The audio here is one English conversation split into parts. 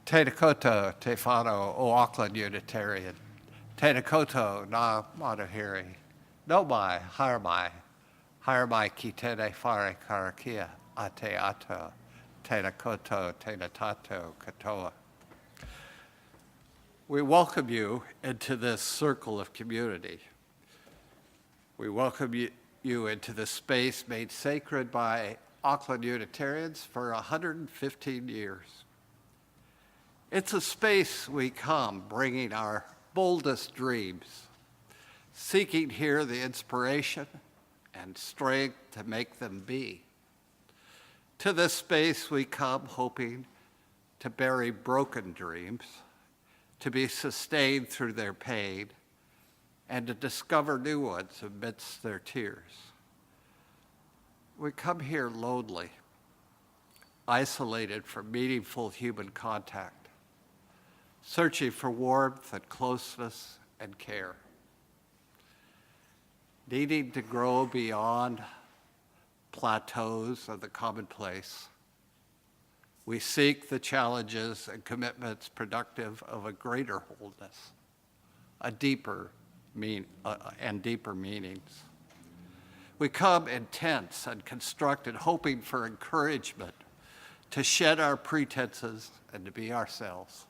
Tēnā koutou, te whānau o Auckland Unitarian. Tēnā koutou nā manuhiri. No mai, haere mai ki tēnei whare karakia a te ato. Tēnā koutou, tēnā tātou katoa. We welcome you into this circle of community. We welcome you into this space made sacred by Auckland Unitarians for 115 years. It's a space we come bringing our boldest dreams, seeking here the inspiration and strength to make them be. To this space we come hoping to bury broken dreams, to be sustained through their pain, and to discover new ones amidst their tears. We come here lonely, isolated from meaningful human contact, searching for warmth and closeness and care, needing to grow beyond plateaus of the commonplace. We seek the challenges and commitments productive of a greater wholeness, deeper meanings. We come intense and constructed, hoping for encouragement to shed our pretenses and to be ourselves.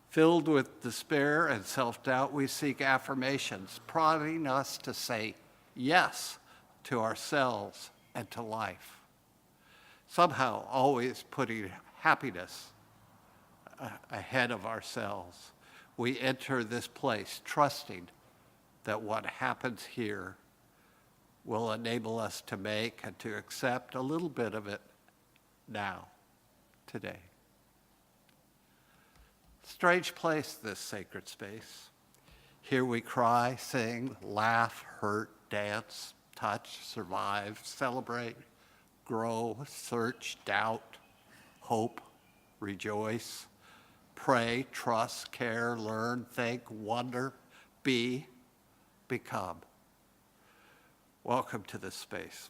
Filled with despair and self-doubt, we seek affirmations, prodding us to say yes to ourselves and to life. Somehow always putting happiness ahead of ourselves. We enter this place trusting that what happens here will enable us to make and to accept a little bit of it now, today. Strange place, this sacred space. Here we cry, sing, laugh, hurt, dance, touch, survive, celebrate, grow, search, doubt, hope, rejoice, pray, trust, care, learn, think, wonder, be, become. Welcome to this space.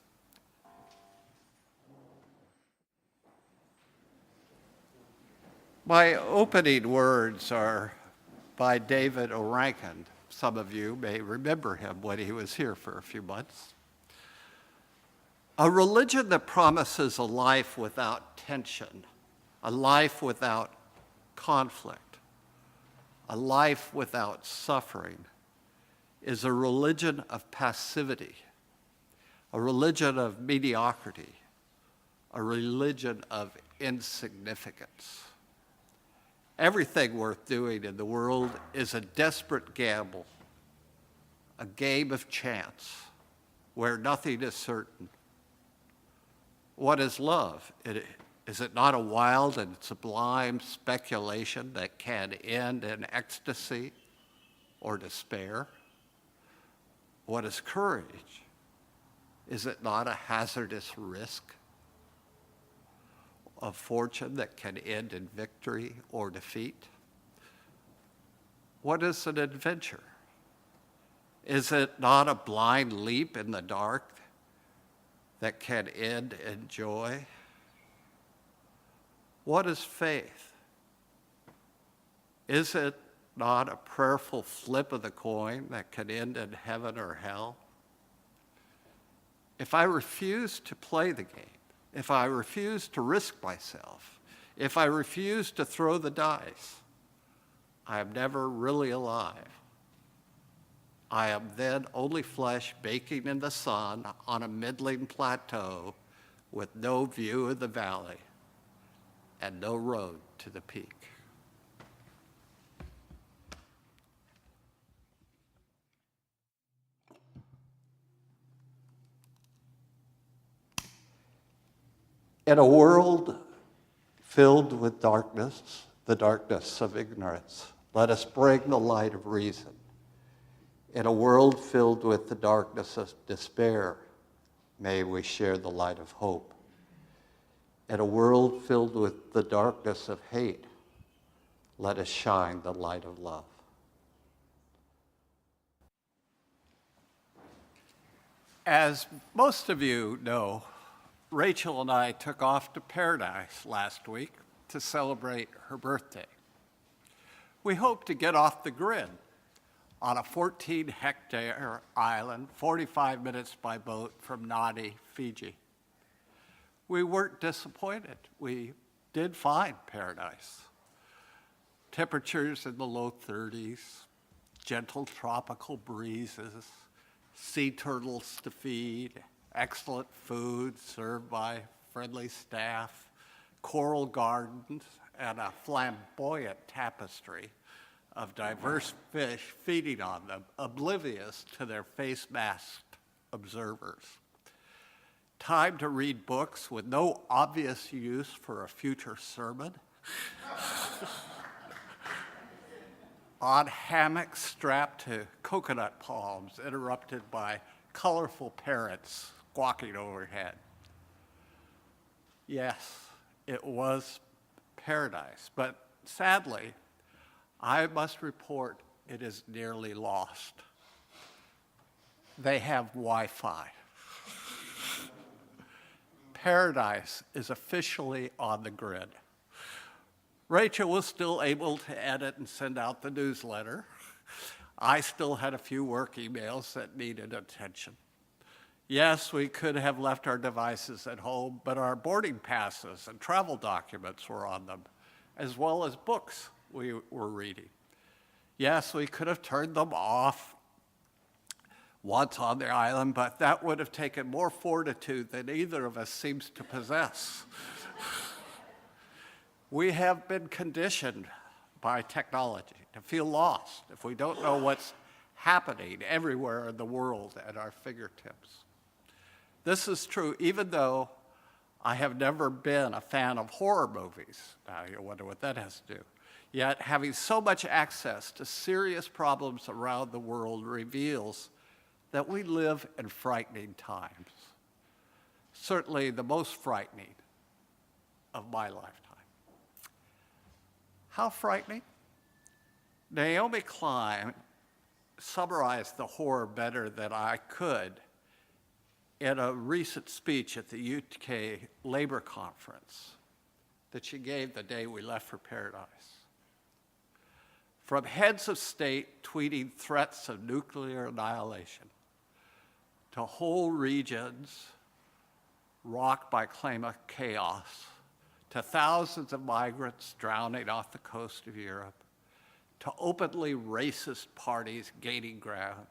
My opening words are by David O'Rankin. Some of you may remember him when he was here for a few months. A religion that promises a life without tension, a life without conflict, a life without suffering, is a religion of passivity, a religion of mediocrity, a religion of insignificance. Everything worth doing in the world is a desperate gamble, a game of chance where nothing is certain. What is love? Is it not a wild and sublime speculation that can end in ecstasy or despair? What is courage? Is it not a hazardous risk of fortune that can end in victory or defeat? What is an adventure? Is it not a blind leap in the dark that can end in joy? What is faith? Is it not a prayerful flip of the coin that can end in heaven or hell? If I refuse to play the game, if I refuse to risk myself, if I refuse to throw the dice, I am never really alive. I am then only flesh baking in the sun on a middling plateau with no view of the valley and no road to the peak. In a world filled with darkness, the darkness of ignorance, let us bring the light of reason. In a world filled with the darkness of despair, may we share the light of hope. In a world filled with the darkness of hate, let us shine the light of love. As most of you know, Rachel and I took off to Paradise last week to celebrate her birthday. We hope to get off the grid on a 14-hectare island, 45 minutes by boat from Nadi, Fiji. We weren't disappointed. We did find paradise. Temperatures in the low 30s, gentle tropical breezes, sea turtles to feed, excellent food served by friendly staff, coral gardens, and a flamboyant tapestry of diverse fish feeding on them, oblivious to their face-masked observers. Time to read books with no obvious use for a future sermon. On hammocks strapped to coconut palms, interrupted by colorful parrots squawking overhead. Yes, it was paradise, but sadly, I must report it is nearly lost. They have Wi-Fi. Paradise is officially on the grid. Rachel was still able to edit and send out the newsletter. I still had a few work emails that needed attention. Yes, we could have left our devices at home, but our boarding passes and travel documents were on them, as well as books we were reading. Yes, we could have turned them off once on the island, but that would have taken more fortitude than either of us seems to possess. We have been conditioned by technology to feel lost if we don't know what's happening everywhere in the world at our fingertips. This is true even though I have never been a fan of horror movies. Now you wonder what that has to do. Yet having so much access to serious problems around the world reveals that we live in frightening times. Certainly the most frightening of my lifetime. How frightening? Naomi Klein summarized the horror better than I could in a recent speech at the UK Labor Conference that she gave the day we left for paradise. From heads of state tweeting threats of nuclear annihilation to whole regions rocked by climate chaos, to thousands of migrants drowning off the coast of Europe, to openly racist parties gaining ground.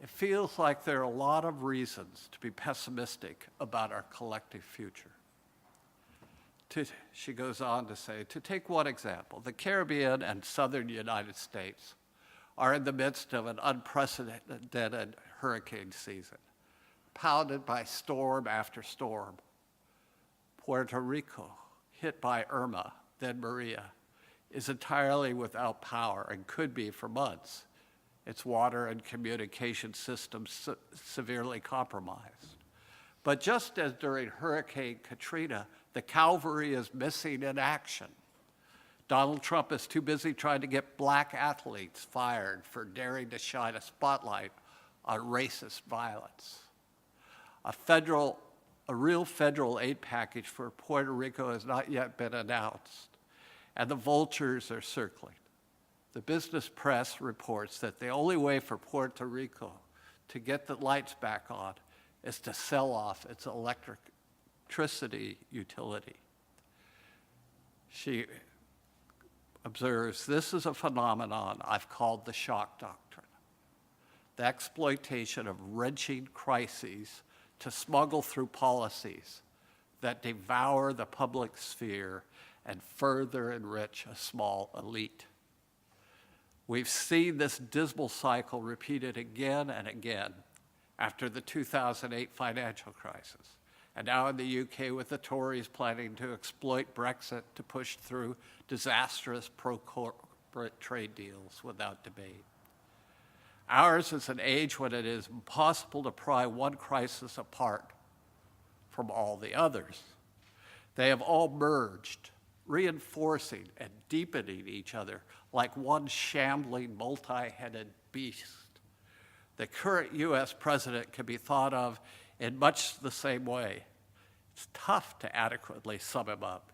It feels like there are a lot of reasons to be pessimistic about our collective future. She goes on to say, to take one example, the Caribbean and southern United States are in the midst of an unprecedented hurricane season, pounded by storm after storm. Puerto Rico, hit by Irma, then Maria, is entirely without power and could be for months. Its water and communication systems severely compromised. But just as during Hurricane Katrina, the cavalry is missing in action. Donald Trump is too busy trying to get black athletes fired for daring to shine a spotlight on racist violence. A real federal aid package for Puerto Rico has not yet been announced, and the vultures are circling. The business press reports that the only way for Puerto Rico to get the lights back on is to sell off its electricity utility. She observes, this is a phenomenon I've called the shock doctrine, the exploitation of wrenching crises to smuggle through policies that devour the public sphere and further enrich a small elite. We've seen this dismal cycle repeated again and again after the 2008 financial crisis, and now in the UK with the Tories planning to exploit Brexit to push through disastrous pro-corporate trade deals without debate. Ours is an age when it is impossible to pry one crisis apart from all the others. They have all merged, reinforcing and deepening each other like one shambling, multi-headed beast. The current US president can be thought of in much the same way. It's tough to adequately sum him up.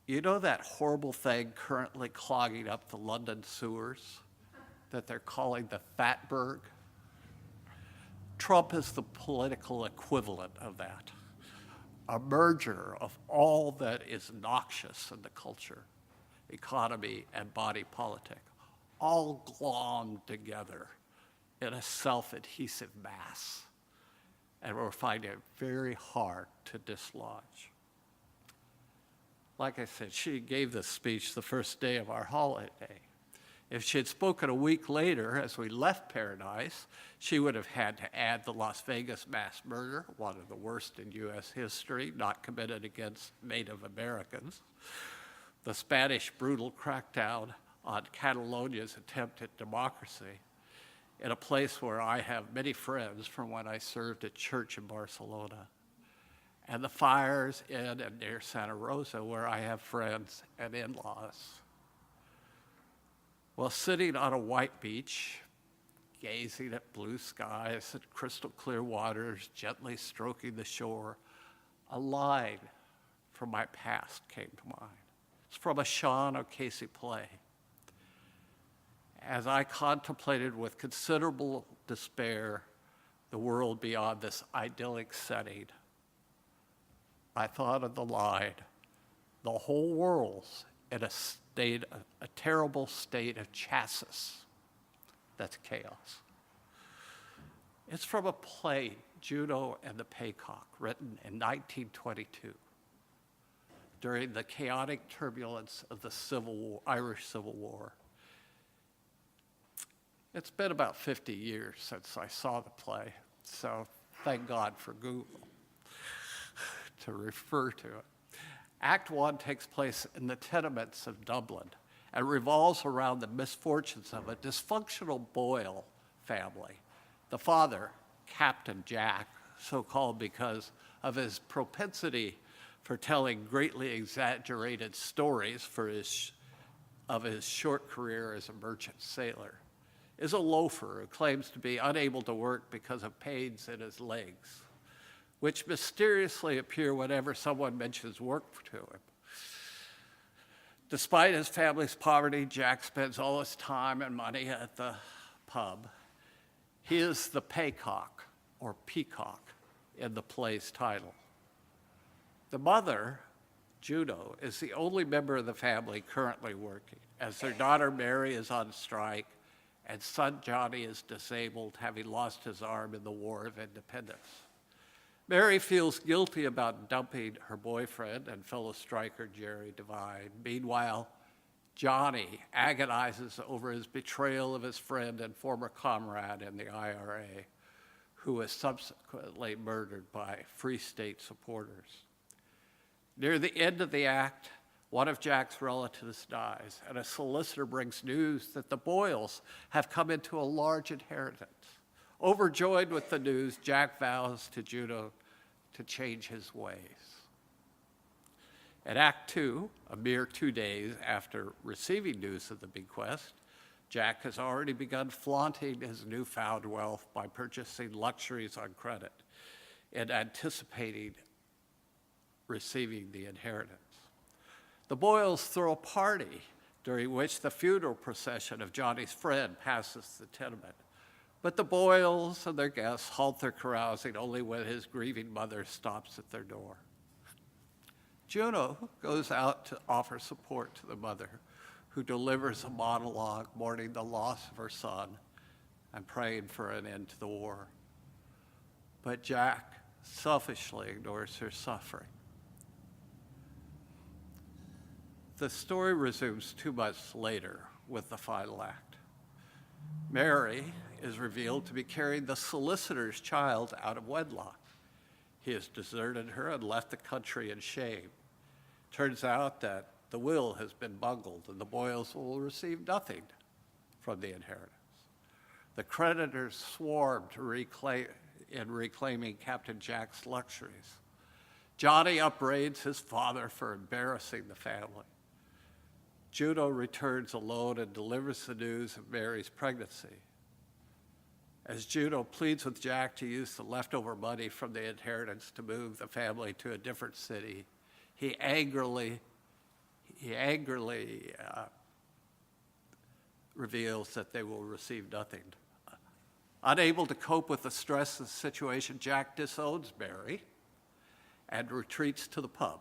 You know that horrible thing currently clogging up the London sewers that they're calling the Fatberg? Trump is the political equivalent of that. A merger of all that is noxious in the culture, economy, and body politic, all glommed together in a self-adhesive mass. And we're finding it very hard to dislodge. Like I said, she gave this speech the first day of our holiday. If she had spoken a week later, as we left Paradise, she would have had to add the Las Vegas mass murder, one of the worst in U.S. history, not committed against Native Americans, the Spanish brutal crackdown on Catalonia's attempt at democracy, in a place where I have many friends from when I served at church in Barcelona, and the fires in and near Santa Rosa, where I have friends and in-laws. While sitting on a white beach, gazing at blue skies and crystal clear waters, gently stroking the shore, a line from my past came to mind. It's from a Sean O'Casey play. As I contemplated with considerable despair the world beyond this idyllic setting, I thought of the line, the whole world's in a terrible state of chassis. That's chaos. It's from a play, Juno and the Paycock, written in 1922, during the chaotic turbulence of the Irish Civil War. It's been about 50 years since I saw the play, so thank God for Google to refer to it. Act 1 takes place in the tenements of Dublin and revolves around the misfortunes of a dysfunctional Boyle family. The father, Captain Jack, so called because of his propensity for telling greatly exaggerated stories of his short career as a merchant sailor, is a loafer who claims to be unable to work because of pains in his legs, which mysteriously appear whenever someone mentions work to him. Despite his family's poverty, Jack spends all his time and money at the pub. He is the paycock, or peacock, in the play's title. The mother, Juno, is the only member of the family currently working, as their daughter Mary is on strike and son Johnny is disabled, having lost his arm in the War of Independence. Mary feels guilty about dumping her boyfriend and fellow striker Jerry Devine. Meanwhile, Johnny agonizes over his betrayal of his friend and former comrade in the IRA, who was subsequently murdered by Free State supporters. Near the end of the act, one of Jack's relatives dies, and a solicitor brings news that the Boyles have come into a large inheritance. Overjoyed with the news, Jack vows to Juno to change his ways. At Act 2, a mere 2 days after receiving news of the bequest, Jack has already begun flaunting his newfound wealth by purchasing luxuries on credit and anticipating receiving the inheritance. The Boyles throw a party during which the funeral procession of Johnny's friend passes the tenement. But the Boyles and their guests halt their carousing only when his grieving mother stops at their door. Juno goes out to offer support to the mother, who delivers a monologue mourning the loss of her son and praying for an end to the war. But Jack selfishly ignores her suffering. The story resumes 2 months later with the final act. Mary is revealed to be carrying the solicitor's child out of wedlock. He has deserted her and left the country in shame. Turns out that the will has been bungled and the Boyles will receive nothing from the inheritance. The creditors swarm to reclaiming Captain Jack's luxuries. Johnny upbraids his father for embarrassing the family. Juno returns alone and delivers the news of Mary's pregnancy. As Juno pleads with Jack to use the leftover money from the inheritance to move the family to a different city, he angrily he angrily reveals that they will receive nothing. Unable to cope with the stress of the situation, Jack disowns Mary and retreats to the pub.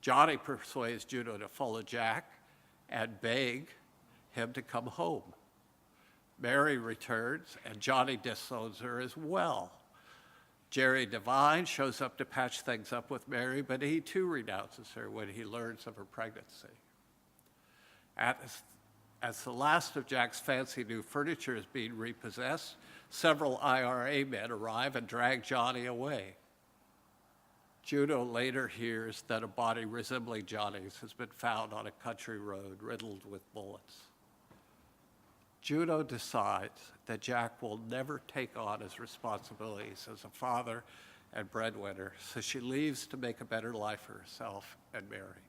Johnny persuades Juno to follow Jack and beg him to come home. Mary returns, and Johnny disowns her as well. Jerry Devine shows up to patch things up with Mary, but he too renounces her when he learns of her pregnancy. As the last of Jack's fancy new furniture is being repossessed, several IRA men arrive and drag Johnny away. Juno later hears that a body resembling Johnny's has been found on a country road riddled with bullets. Juno decides that Jack will never take on his responsibilities as a father and breadwinner, so she leaves to make a better life for herself and Mary.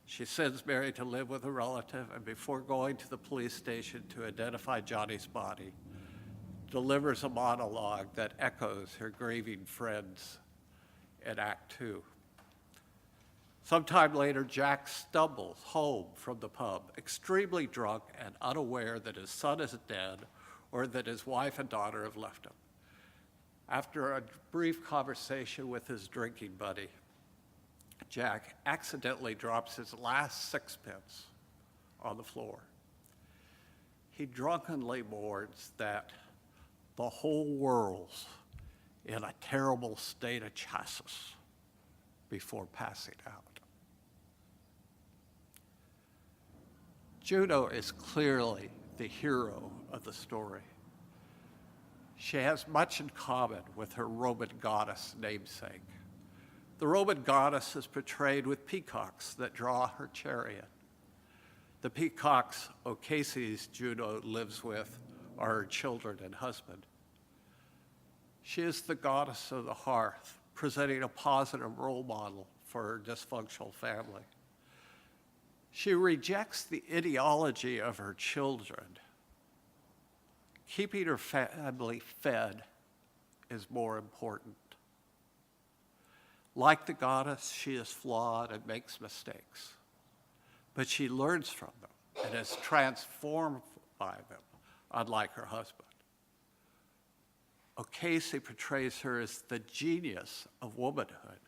She sends Mary to live with a relative, and before going to the police station to identify Johnny's body, delivers a monologue that echoes her grieving friends in Act 2. Sometime later, Jack stumbles home from the pub, extremely drunk and unaware that his son is dead or that his wife and daughter have left him. After a brief conversation with his drinking buddy, Jack accidentally drops his last sixpence on the floor. He drunkenly mourns that the whole world's in a terrible state of chassis before passing out. Juno is clearly the hero of the story. She has much in common with her Roman goddess namesake. The Roman goddess is portrayed with peacocks that draw her chariot. The peacocks Ocasses Juno lives with are her children and husband. She is the goddess of the hearth, presenting a positive role model for her dysfunctional family. She rejects the ideology of her children. Keeping her family fed is more important. Like the goddess, she is flawed and makes mistakes, but she learns from them and is transformed by them, unlike her husband. O'Casey portrays her as the genius of womanhood,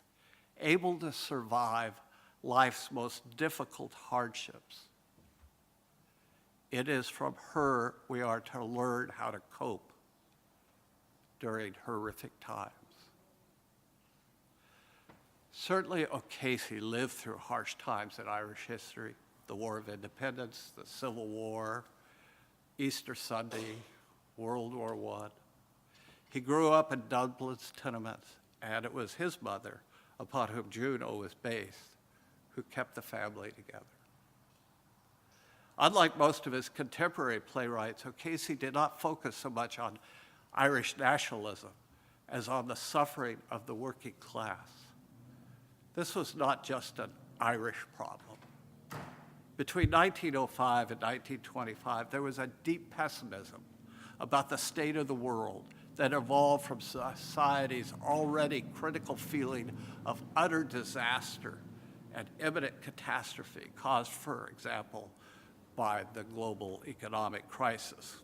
able to survive life's most difficult hardships. It is from her we are to learn how to cope during horrific times. Certainly, O'Casey lived through harsh times in Irish history: the War of Independence, the Civil War, Easter Sunday, World War I. He grew up in Dublin's tenements, and it was his mother, upon whom Juno was based, who kept the family together. Unlike most of his contemporary playwrights, O'Casey did not focus so much on Irish nationalism as on the suffering of the working class. This was not just an Irish problem. Between 1905 and 1925, there was a deep pessimism about the state of the world that evolved from society's already critical feeling of utter disaster and imminent catastrophe caused, for example, by the global economic crisis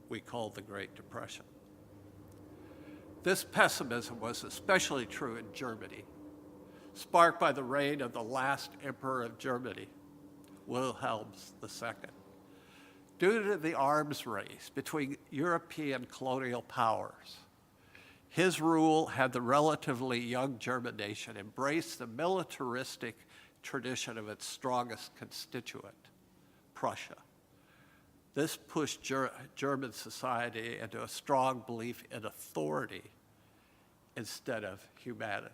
we call the Great Depression. This pessimism was especially true in Germany, sparked by the reign of the last emperor of Germany, Wilhelm II. Due to the arms race between European colonial powers, his rule had the relatively young German nation embrace the militaristic tradition of its strongest constituent, Prussia. This pushed German society into a strong belief in authority instead of humanity.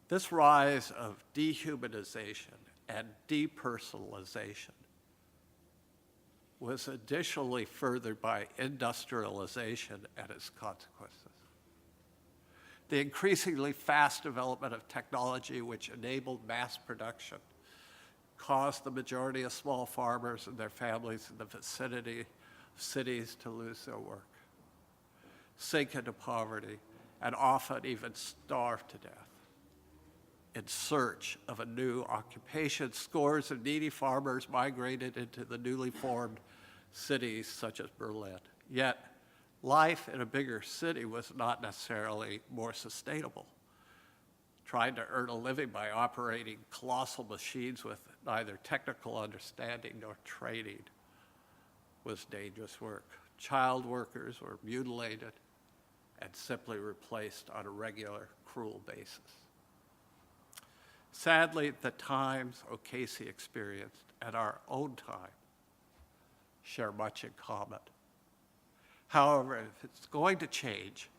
This rise of dehumanization and depersonalization was additionally furthered by industrialization and its consequences. The increasingly fast development of technology, which enabled mass production, caused the majority of small farmers and their families in the vicinity of cities to lose their work, sink into poverty, and often even starve to death. in search of a new occupation. Scores of needy farmers migrated into the newly formed cities such as Berlin. Yet, life in a bigger city was not necessarily more sustainable. Trying to earn a living by operating colossal machines with neither technical understanding nor training was dangerous work. Child workers were mutilated and simply replaced on a regular, cruel basis. Sadly, the times O'Casey experienced and our own time share much in common. However, if it's going to change,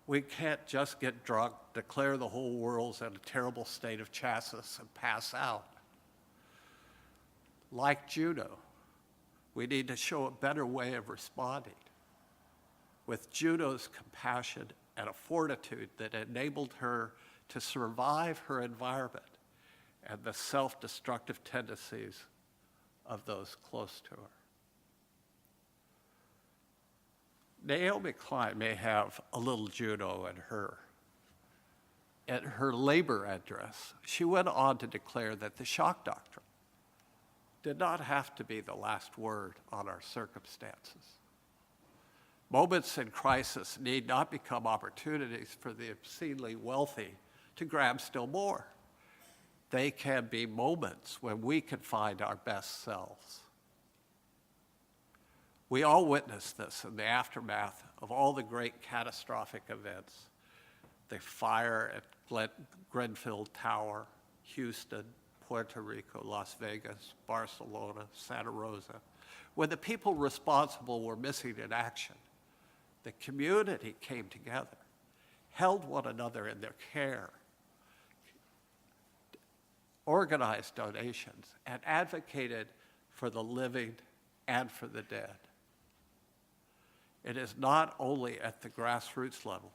we can't just get drunk, declare the whole world's in a terrible state of chassis, and pass out. Like Juno, we need to show a better way of responding. With Juno's compassion and a fortitude that enabled her to survive her environment and the self-destructive tendencies of those close to her. Naomi Klein may have a little Juno in her. At her labor address, she went on to declare that the shock doctrine did not have to be the last word on our circumstances. Moments in crisis need not become opportunities for the obscenely wealthy to grab still more. They can be moments when we can find our best selves. We all witnessed this in the aftermath of all the great catastrophic events. The fire at Grenfell Tower, Houston, Puerto Rico, Las Vegas, Barcelona, Santa Rosa. When the people responsible were missing in action, the community came together, held one another in their care, organized donations, and advocated for the living and for the dead. It is not only at the grassroots level.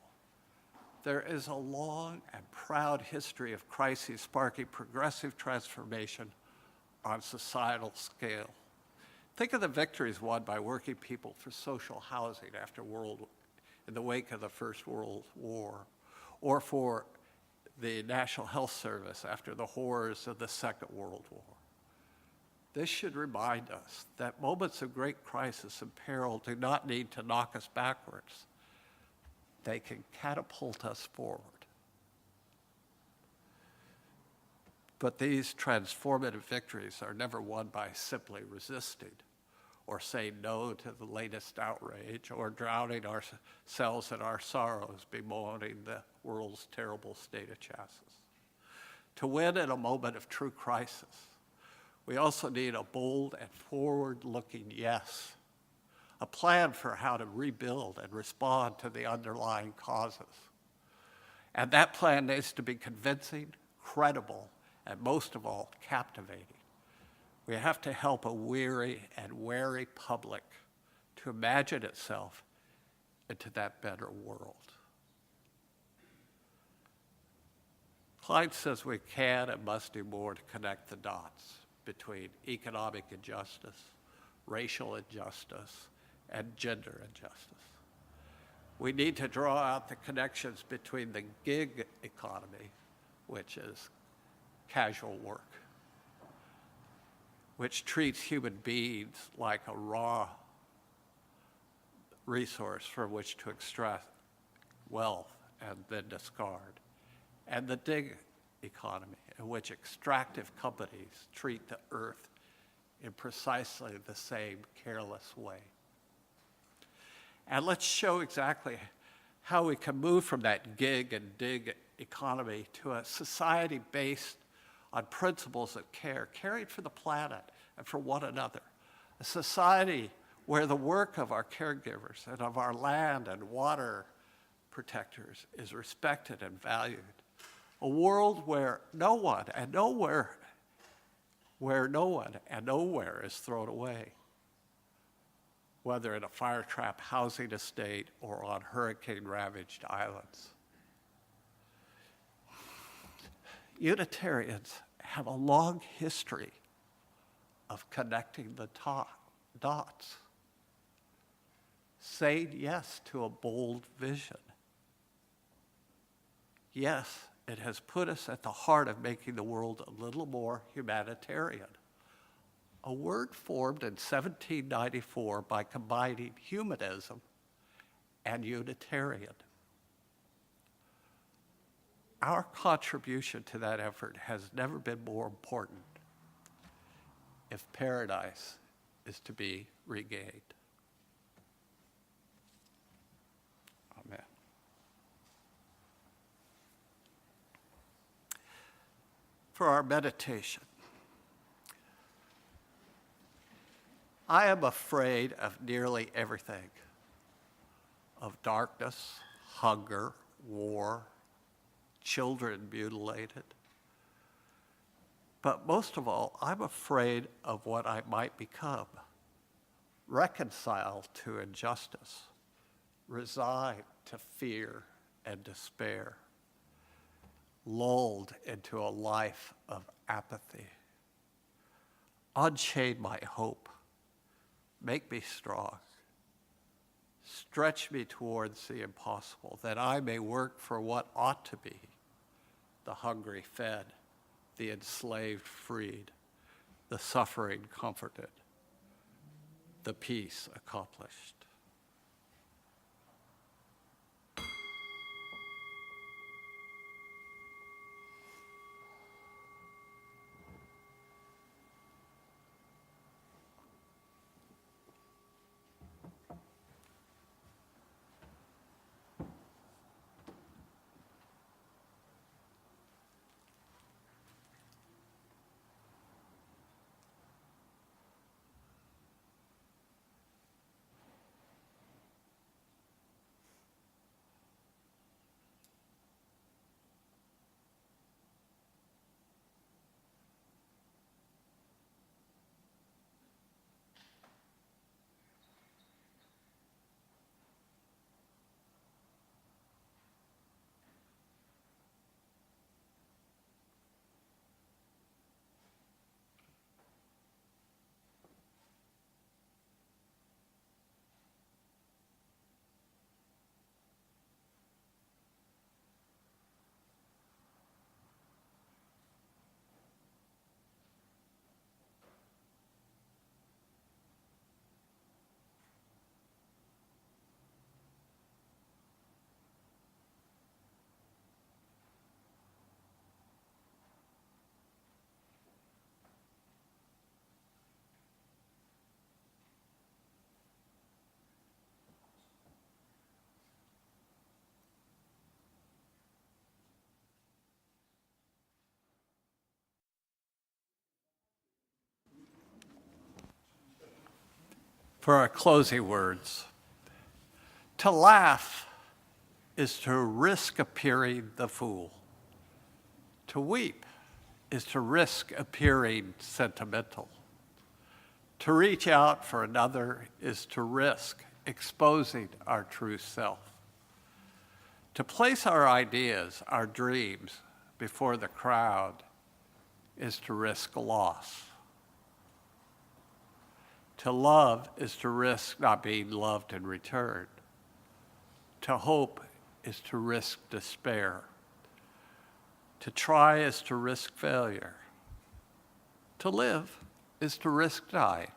There is a long and proud history of crises sparking progressive transformation on societal scale. Think of the victories won by working people for social housing in the wake of the First World War, or for the National Health Service after the horrors of the Second World War. This should remind us that moments of great crisis and peril do not need to knock us backwards. They can catapult us forward. But these transformative victories are never won by simply resisting or saying no to the latest outrage or drowning ourselves in our sorrows, bemoaning the world's terrible state of chassis. To win in a moment of true crisis, we also need a bold and forward-looking yes, a plan for how to rebuild and respond to the underlying causes. And that plan needs to be convincing, credible, and most of all, captivating. We have to help a weary and wary public to imagine itself into that better world. Klein says we can and must do more to connect the dots between economic injustice, racial injustice, and gender injustice. We need to draw out the connections between the gig economy, which is casual work, which treats human beings like a raw resource from which to extract wealth and then discard, and the dig economy, in which extractive companies treat the earth in precisely the same careless way. And let's show exactly how we can move from that gig and dig economy to a society based on principles of care, caring for the planet and for one another. A society where the work of our caregivers and of our land and water protectors is respected and valued. A world where no one and nowhere is thrown away, whether in a fire trap housing estate or on hurricane-ravaged islands. Unitarians have a long history of connecting the dots, saying yes to a bold vision. Yes, It has put us at the heart of making the world a little more humanitarian. A word formed in 1794 by combining humanism and Unitarian. Our contribution to that effort has never been more important if paradise is to be regained. Amen. For our meditation, I am afraid of nearly everything, of darkness, hunger, war, children mutilated. But most of all, I'm afraid of what I might become, reconciled to injustice, resigned to fear and despair, lulled into a life of apathy. Unchain my hope. Make me strong. Stretch me towards the impossible, that I may work for what ought to be: the hungry fed, the enslaved freed, the suffering comforted, the peace accomplished. For our closing words, to laugh is to risk appearing the fool. To weep is to risk appearing sentimental. To reach out for another is to risk exposing our true self. To place our ideas, our dreams, before the crowd is to risk loss. To love is to risk not being loved in return. To hope is to risk despair. To try is to risk failure. To live is to risk dying.